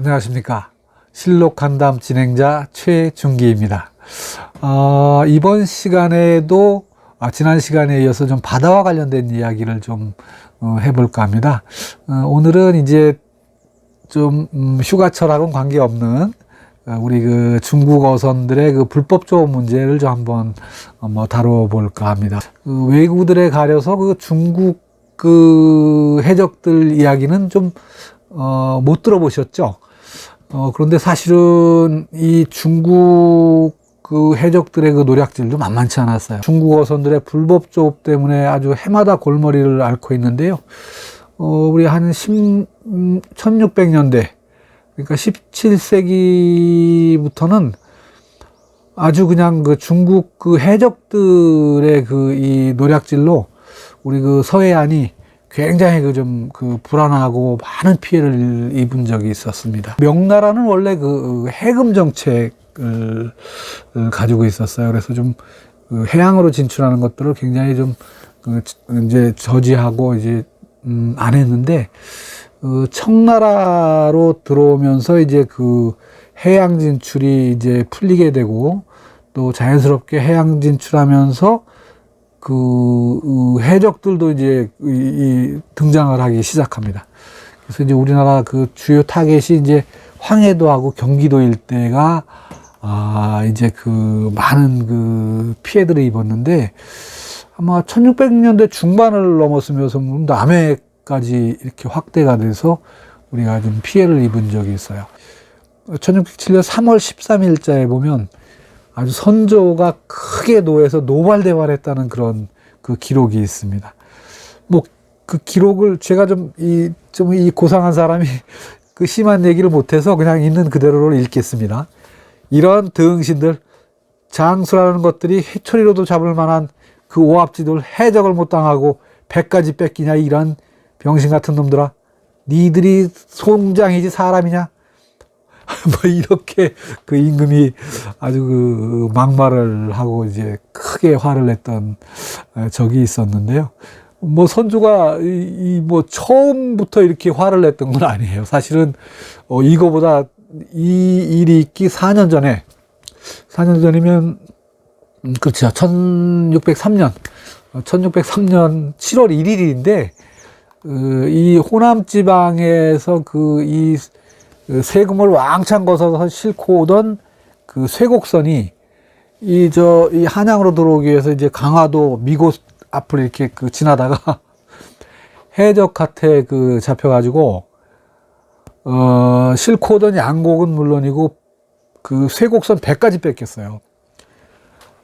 안녕하십니까. 실록 간담 진행자 최준기입니다. 이번 시간에도 지난 시간에 이어서 좀 바다와 관련된 이야기를 좀 해볼까 합니다. 오늘은 이제 좀 휴가철하고는 관계없는 우리 그 중국 어선들의 그 불법 조업 문제를 좀 한번 다뤄볼까 합니다. 외국들에 가려서 그 중국 그 해적들 이야기는 좀 못 들어보셨죠? 그런데 사실은 이 중국 그 해적들의 그 노략질도 만만치 않았어요. 중국 어선들의 불법 조업 때문에 아주 해마다 골머리를 앓고 있는데요. 우리 한 1600년대, 그러니까 17세기부터는 아주 그냥 그 중국 그 해적들의 그 이 노략질로 우리 그 서해안이 굉장히 그 불안하고 많은 피해를 입은 적이 있었습니다. 명나라는 원래 그 해금 정책을 가지고 있었어요. 그래서 좀 해양으로 진출하는 것들을 굉장히 좀 이제 저지하고 이제 안 했는데, 청나라로 들어오면서 이제 그 해양 진출이 이제 풀리게 되고, 또 자연스럽게 해양 진출하면서 해적들도 이제 등장을 하기 시작합니다. 그래서 이제 우리나라 그 주요 타겟이 이제 황해도하고 경기도 일대가 이제 그 많은 그 피해들을 입었는데, 아마 1600년대 중반을 넘었으면서 남해까지 이렇게 확대가 돼서 우리가 좀 피해를 입은 적이 있어요. 1607년 3월 13일자에 보면 아주 선조가 크게 노해서 노발대발했다는 그런 그 기록이 있습니다. 뭐 그 기록을 제가 좀 이 고상한 사람이 그 심한 얘기를 못해서 그냥 있는 그대로를 읽겠습니다. 이런 등신들, 장수라는 것들이 해초리로도 잡을 만한 그 오합지들 해적을 못 당하고 배까지 뺏기냐, 이런 병신 같은 놈들아, 니들이 송장이지 사람이냐, 뭐 이렇게 그 임금이 아주 그 막말을 하고 이제 크게 화를 냈던 적이 있었는데요. 뭐 선조가 뭐 처음부터 이렇게 화를 냈던 건 아니에요. 사실은 이거보다 이 일이 있기 4년 전이면 그렇죠. 1603년 1603년 7월 1일인데 이 호남 지방에서 이 세금을 왕창 거둬서 싣고 오던 그 쇠곡선이 이 한양으로 들어오기 위해서 이제 강화도 미고 앞을 이렇게 지나다가 해적한테 잡혀가지고 싣고 오던 양곡은 물론이고 그 쇠곡선 배까지 뺏겼어요.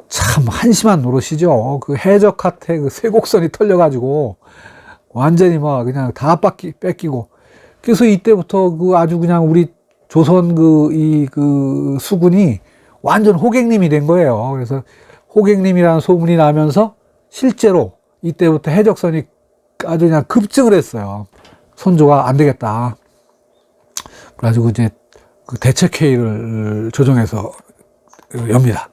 참 한심한 노릇이죠. 그 해적한테 그 쇠곡선이 털려가지고 완전히 막 그냥 다 뺏기고. 그래서 이때부터 아주 그냥 우리 조선 수군이 완전 호객님이 된 거예요. 그래서 호객님이라는 소문이 나면서 실제로 이때부터 해적선이 아주 그냥 급증을 했어요. 선조가 안 되겠다. 그래가지고 이제 그 대책회의를 조정해서 엽니다.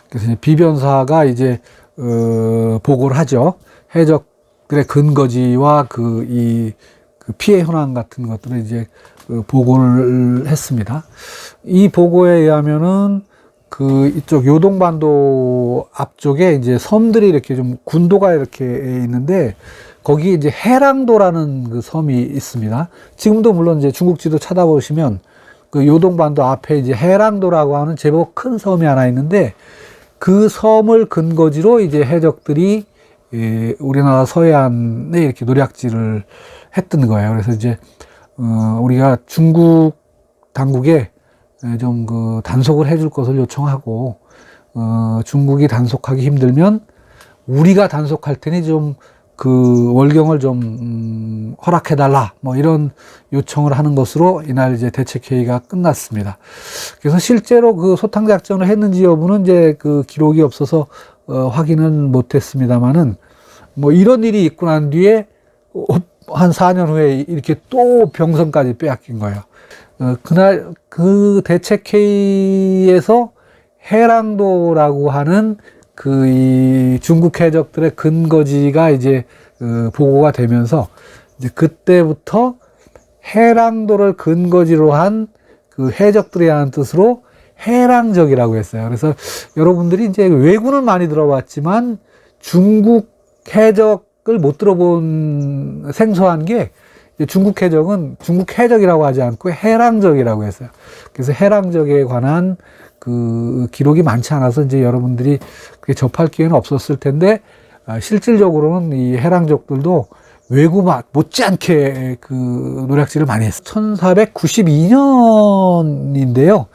그래서 이제 비변사가 이제 보고를 하죠. 해적들의 근거지와 그 피해 현황 같은 것들을 이제 보고를 했습니다. 이 보고에 의하면은 이쪽 요동반도 앞쪽에 이제 섬들이 이렇게 좀 군도가 이렇게 있는데, 거기 이제 해랑도라는 그 섬이 있습니다. 지금도 물론 이제 중국 지도 찾아보시면 그 요동반도 앞에 이제 해랑도라고 하는 제법 큰 섬이 하나 있는데, 그 섬을 근거지로 이제 해적들이 우리나라 서해안에 이렇게 노략질을 했던 거예요. 그래서 이제 우리가 중국 당국에 좀 단속을 해줄 것을 요청하고, 중국이 단속하기 힘들면 우리가 단속할 테니 좀 월경을 좀 허락해달라, 뭐 이런 요청을 하는 것으로 이날 이제 대책회의가 끝났습니다. 그래서 실제로 소탕 작전을 했는지 여부는 이제 기록이 없어서 확인은 못했습니다만은, 뭐 이런 일이 있고 난 뒤에 한 4년 후에 이렇게 또 병선까지 빼앗긴 거예요. 그날 그 대책회의에서 해랑도라고 하는 이 중국 해적들의 근거지가 이제 보고가 되면서, 이제 그때부터 해랑도를 근거지로 한 그 해적들이라는 뜻으로 해랑적이라고 했어요. 그래서 여러분들이 이제 외구는 많이 들어봤지만 중국 해적을 못 들어본 생소한 게 중국 해적은 중국 해적이라고 하지 않고 해랑적이라고 했어요. 그래서 해랑적에 관한 그 기록이 많지 않아서 이제 여러분들이 그게 접할 기회는 없었을 텐데 실질적으로는 이 해랑족들도 외구 못지않게 그 노략질을 많이 했어요. 1492년인데요.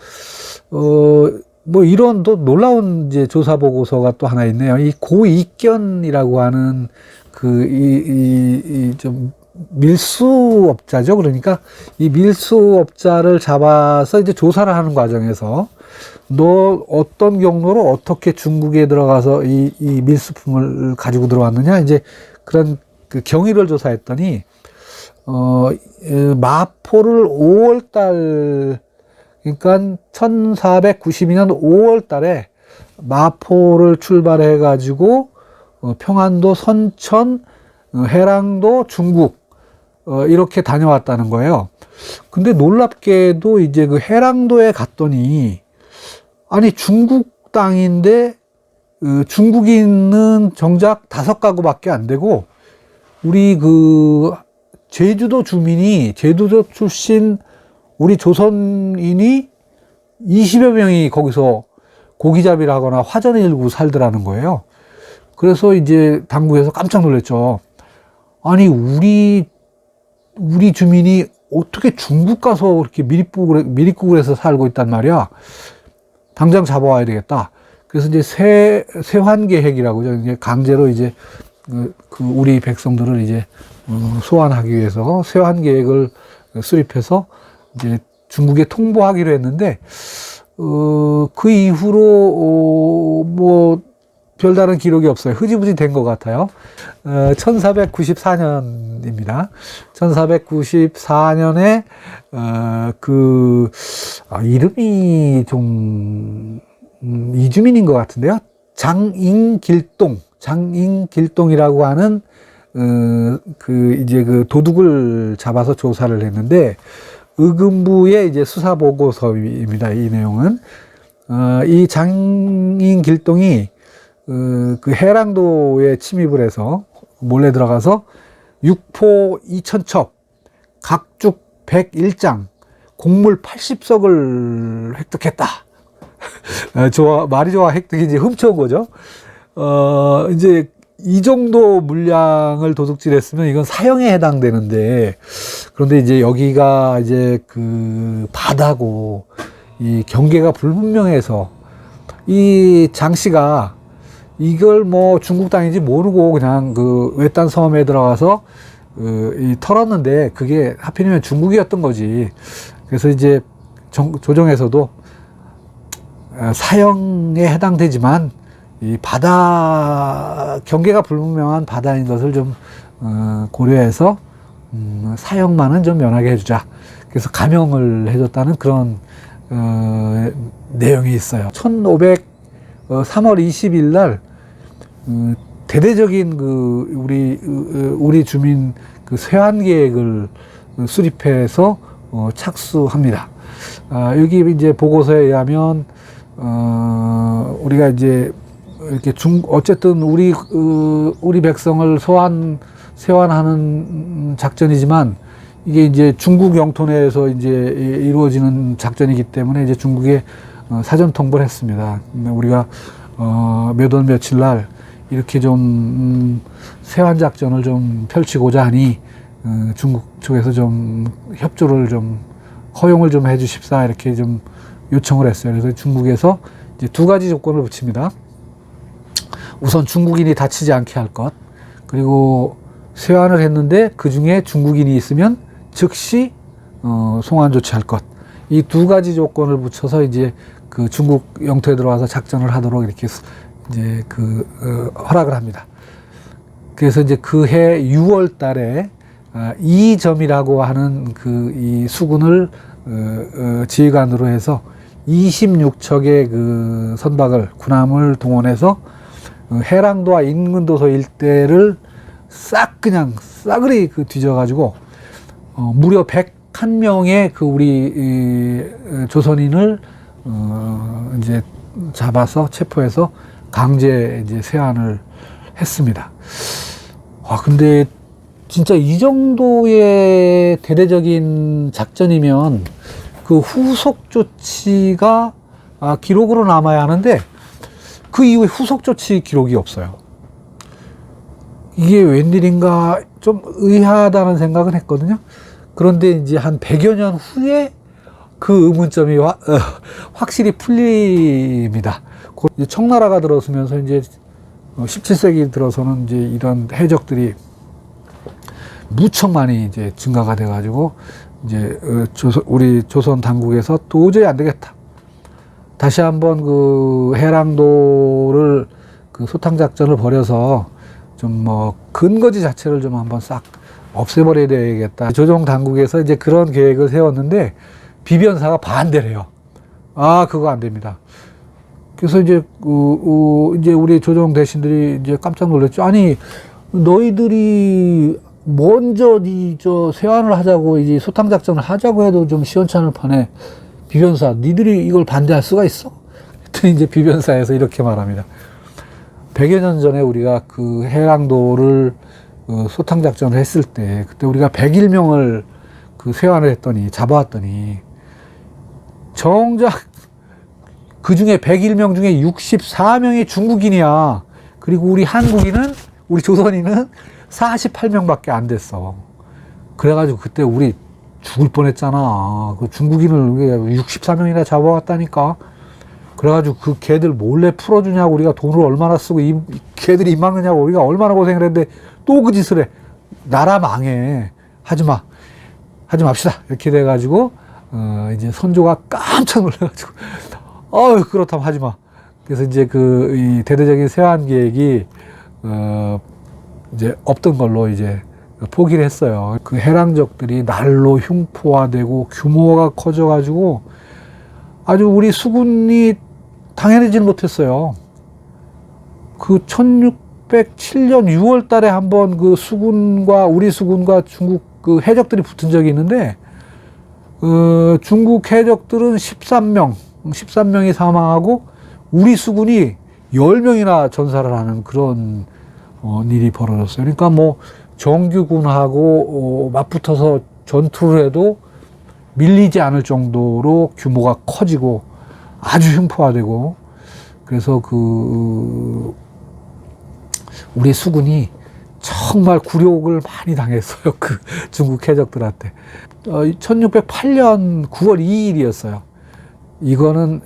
뭐 이런 또 놀라운 이제 조사 보고서가 또 하나 있네요. 이 고익견이라고 하는 좀 밀수업자죠. 그러니까 이 밀수업자를 잡아서 이제 조사를 하는 과정에서 너 어떤 경로로 어떻게 중국에 들어가서 이 밀수품을 가지고 들어왔느냐, 이제 그런 그 경위를 조사했더니 마포를 5월달, 그러니까 1492년 5월달에 마포를 출발해 가지고 평안도, 선천, 해랑도, 중국 이렇게 다녀왔다는 거예요. 근데 놀랍게도 이제 그 해랑도에 갔더니 아니 중국 땅인데 중국인은 정작 5가구밖에 안 되고 우리 그 제주도 주민이, 제주도 출신 우리 조선인이 20여 명이 거기서 고기잡이를 하거나 화전을 일고 살더라는 거예요. 그래서 이제 당국에서 깜짝 놀랐죠. 아니 우리 주민이 어떻게 중국 가서 이렇게 미립국을 해서 살고 있단 말이야. 당장 잡아와야 되겠다. 그래서 이제 세환계획이라고 이제 강제로 이제 그 우리 백성들을 이제 소환하기 위해서 세환계획을 수립해서 이제 중국에 통보하기로 했는데 그 이후로 뭐 별다른 기록이 없어요. 흐지부지 된 것 같아요. 1494년입니다. 1494년에 이름이 좀 이주민인 것 같은데요. 장잉길동이라고 하는 이제 그 도둑을 잡아서 조사를 했는데 의금부의 이제 수사 보고서입니다. 이 내용은 이 장잉길동이 그 해랑도에 침입을 해서 몰래 들어가서 육포 2000첩, 각죽 101장, 곡물 80석을 획득했다. 말이 좋아, 획득이 이제 훔쳐온 거죠. 이제 이 정도 물량을 도둑질했으면 이건 사형에 해당되는데, 그런데 이제 여기가 이제 그 바다고 이 경계가 불분명해서 이 장 씨가 이걸 뭐 중국 땅인지 모르고 그냥 그 외딴 섬에 들어가서 털었는데 그게 하필이면 중국이었던 거지. 그래서 이제 조정에서도 사형에 해당되지만 이 바다 경계가 불분명한 바다인 것을 좀 고려해서 사형만은 좀 면하게 해주자. 그래서 감형을 해줬다는 그런 내용이 있어요. 3월 20일 날 대대적인 우리 주민 그 세환 계획을 수립해서 착수합니다. 여기 이제 보고서에 의하면 우리가 이제 이렇게 어쨌든 우리 백성을 세환하는 작전이지만 이게 이제 중국 영토 내에서 이제 이루어지는 작전이기 때문에 이제 중국에 사전 통보를 했습니다. 우리가 몇 월 며칠 날 이렇게 좀 세환 작전을 좀 펼치고자 하니 중국 쪽에서 좀 협조를 좀 허용을 좀 해주십사 이렇게 좀 요청을 했어요. 그래서 중국에서 이제 2가지 조건을 붙입니다. 우선 중국인이 다치지 않게 할 것, 그리고 세환을 했는데 그 중에 중국인이 있으면 즉시 송환 조치할 것. 이 2가지 조건을 붙여서 이제 그 중국 영토에 들어와서 작전을 하도록 이렇게 이제 허락을 합니다. 그래서 이제 그해 6월 달에 이점이라고 하는 이 수군을 지휘관으로 해서 26척의 그 선박을 군함을 동원해서 해랑도와 인근도서 일대를 싹 그냥 싸그리 뒤져가지고 무려 한 명의 그 우리 조선인을 이제 잡아서 체포해서 강제 이제 세안을 했습니다. 근데 진짜 이 정도의 대대적인 작전이면 그 후속 조치가 기록으로 남아야 하는데 그 이후에 후속 조치 기록이 없어요. 이게 웬일인가 좀 의아하다는 생각은 했거든요. 그런데 이제 한 100여 년 후에 그 의문점이 확실히 풀립니다. 청나라가 들어서면서 이제 17세기 들어서는 이제 이런 해적들이 무척 많이 이제 증가가 돼가지고 이제 우리 조선 당국에서 도저히 안 되겠다. 다시 한번 그 해랑도를 그 소탕작전을 벌여서 좀 뭐 근거지 자체를 좀 한번 싹 없애버려야 되겠다. 조정 당국에서 이제 그런 계획을 세웠는데 비변사가 반대를 해요. 그거 안 됩니다. 그래서 이제 이제 우리 조정 대신들이 이제 깜짝 놀랐죠. 아니 너희들이 먼저 저 세환을 하자고 이제 소탕 작전을 하자고 해도 좀 시원찮을 판에 비변사 니들이 이걸 반대할 수가 있어? 그랬더니 이제 비변사에서 이렇게 말합니다. 100여 년 전에 우리가 그 해랑도를 소탕 작전을 했을 때 그때 우리가 101명을 그 세환을 했더니 잡아왔더니 정작 그 중에 101명 중에 64명이 중국인이야. 그리고 우리 한국인은 우리 조선인은 48명밖에 안 됐어. 그래가지고 그때 우리 죽을 뻔했잖아. 그 중국인을 64명이나 잡아왔다니까. 그래가지고 그 걔들 몰래 풀어주냐고 우리가 돈을 얼마나 쓰고 걔들이 입 막느냐고 우리가 얼마나 고생을 했는데 또 그 짓을 해. 나라 망해. 하지마. 하지 맙시다. 이렇게 돼가지고 이제 선조가 깜짝 놀라가지고 그렇다면 하지마. 그래서 이제 이 대대적인 세환 계획이 이제 없던 걸로 이제 포기를 했어요. 그 해랑적들이 날로 흉포화되고 규모가 커져가지고 아주 우리 수군이 당해내지는 못했어요. 그 1607년 6월 달에 한번 그 우리 수군과 중국 그 해적들이 붙은 적이 있는데, 중국 해적들은 13명이 사망하고 우리 수군이 10명이나 전사를 하는 그런 일이 벌어졌어요. 그러니까 뭐 정규군하고 맞붙어서 전투를 해도 밀리지 않을 정도로 규모가 커지고 아주 흉포화되고, 그래서 우리 수군이 정말 굴욕을 많이 당했어요. 그 중국 해적들한테. 1608년 9월 2일이었어요. 이거는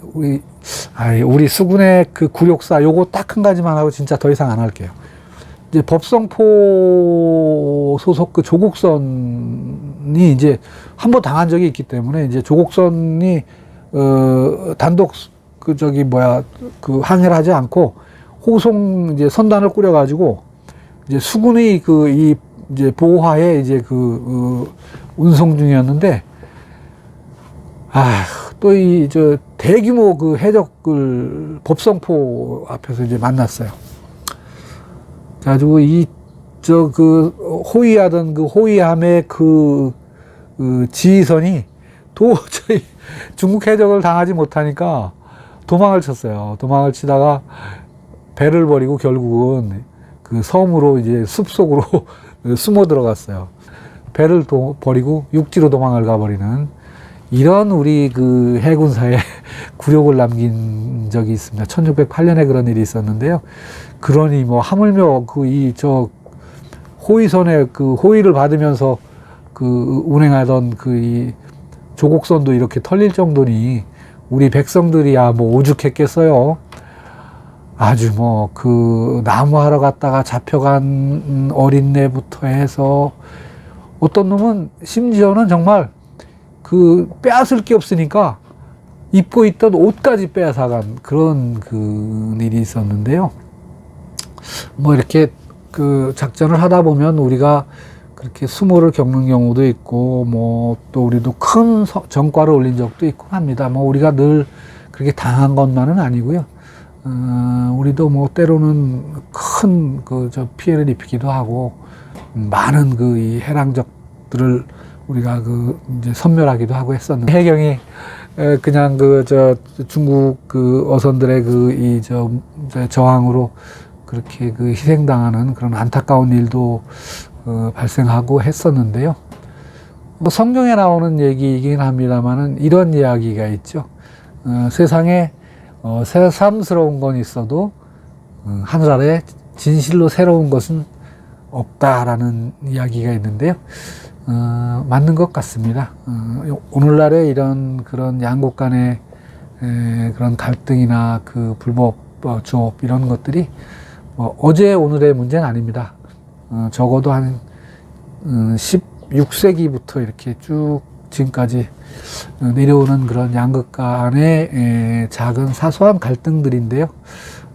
우리 수군의 그 굴욕사 요거 딱 한 가지만 하고 진짜 더 이상 안 할게요. 이제 법성포 소속 그 조국선이 이제 한 번 당한 적이 있기 때문에 이제 조국선이 단독 그 항해를 하지 않고 호송 이제 선단을 꾸려가지고 이제 수군의 이제 보호하에 이제 운송 중이었는데 또 대규모 그 해적을 법성포 앞에서 이제 만났어요. 그래가지고 호위하던 그 호위함의 지휘선이 도저히 중국 해적을 당하지 못하니까 도망을 쳤어요. 도망을 치다가 배를 버리고 결국은 그 섬으로 이제 숲속으로 숨어 들어갔어요. 배를 버리고 육지로 도망을 가버리는 이런 우리 그 해군사에 굴욕을 남긴 적이 있습니다. 1608년에 그런 일이 있었는데요. 그러니 뭐 하물며 호위선에 호위를 받으면서 운행하던 이 조곡선도 이렇게 털릴 정도니 우리 백성들이야 뭐 오죽했겠어요. 아주 나무하러 갔다가 잡혀간 어린애부터 해서 어떤 놈은 심지어는 정말 빼앗을 게 없으니까 입고 있던 옷까지 빼앗아간 그런 일이 있었는데요. 뭐 이렇게 작전을 하다 보면 우리가 그렇게 수모를 겪는 경우도 있고 또 우리도 큰 전과를 올린 적도 있고 합니다. 우리가 늘 그렇게 당한 것만은 아니고요. 우리도 때로는 큰 피해를 입히기도 하고 많은 이 해랑적들을 우리가 그 이제 선멸하기도 하고 했었는데 해경이 그냥 중국 어선들의 저항으로 그렇게 희생당하는 그런 안타까운 일도 발생하고 했었는데요. 뭐 성경에 나오는 얘기이긴 합니다만은 이런 이야기가 있죠. 세상에 새삼스러운 건 있어도 하늘 아래 진실로 새로운 것은 없다라는 이야기가 있는데요. 맞는 것 같습니다. 오늘날의 이런 그런 양국 간의 그런 갈등이나 불법 조업 이런 것들이 어제 오늘의 문제는 아닙니다. 적어도 한 16세기부터 이렇게 쭉 지금까지 내려오는 그런 양국 간의 작은 사소한 갈등들인데요.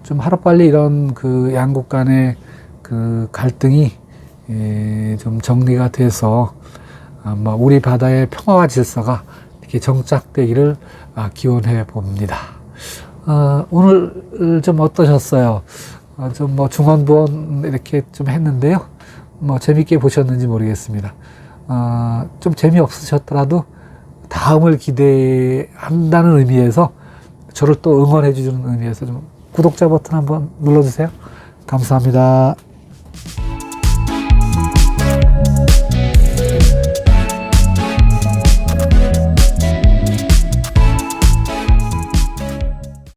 좀 하루빨리 이런 양국 간의 갈등이 좀 정리가 돼서 아마 우리 바다의 평화와 질서가 이렇게 정착되기를 기원해 봅니다. 오늘 좀 어떠셨어요? 좀 중언부언 이렇게 좀 했는데요. 재밌게 보셨는지 모르겠습니다. 좀 재미없으셨더라도 다음을 기대한다는 의미에서 저를 또 응원해 주는 의미에서 좀 구독자 버튼 한번 눌러주세요. 감사합니다.